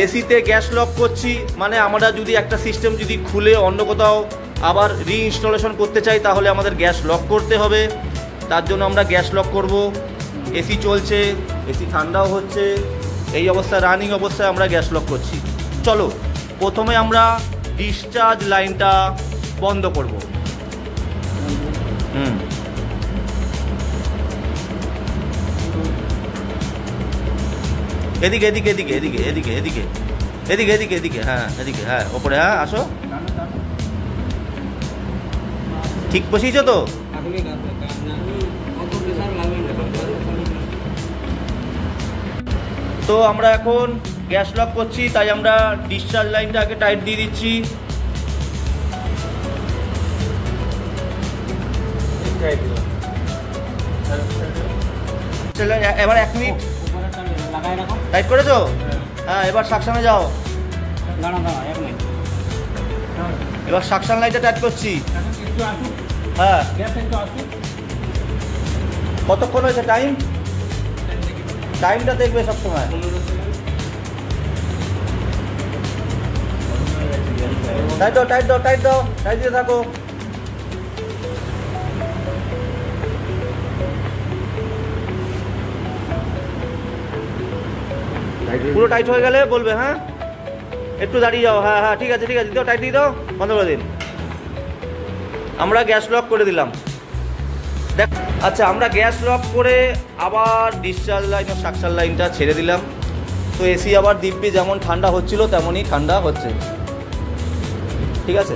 এসিতে gas lock করছি মানে আমরা যদি একটা সিস্টেম যদি খুলে অন্য কোথাও আবার রিইনস্টলেশন করতে চাই তাহলে আমাদের গ্যাস লক করতে হবে। তার জন্য আমরা গ্যাস লক করব। এসি চলছে, এসি ঠান্ডাও হচ্ছে, এই অবস্থায় রানিং অবস্থায় আমরা গ্যাস লক করছি। চলো প্রথমে আমরা ডিসচার্জ লাইনটা বন্ধ করব। এদিকে এদিকে এদিকে এদিকে এদিকে এদিকে এদিকে এদিকে এদিকে হ্যাঁ এদিকে, হ্যাঁ ওপরে, হ্যাঁ আসো। ঠিক বসিয়েছো তো? তো আমরা এখন গ্যাস লক করছি, তাই আমরা ডিসচার্জ লাইনটা আগে টাইট দিয়ে দিচ্ছি। এবার 1 মিনিট টাইট করেছো? হ্যাঁ এবার সাকশনে যাও। এবার সাকশন লাইনটা টাইট করছি। হ্যাঁ কতক্ষণ হয়েছে টাইম? টাইমটা দেখবে সবসময়। টাইট দাও টাইট দাও টাইট দাও, টাইট দিয়ে থাকো। পুরো টাইট হয়ে গেলে বলবে। হ্যাঁ একটু দাঁড়িয়ে যাও। হ্যাঁ হ্যাঁ ঠিক আছে ঠিক আছে, দিও টাইট দিয়ে দাও, বন্ধ করে দিন। আমরা গ্যাস লক করে দিলাম। দেখ আচ্ছা, আমরা গ্যাস লক করে আবার ডিসচার্জ লাইন ও সাকশন লাইনটা ছেড়ে দিলাম। তো এসি আবার দিব্যি যেমন ঠান্ডা হচ্ছিল তেমনই ঠান্ডা হচ্ছে। ঠিক আছে।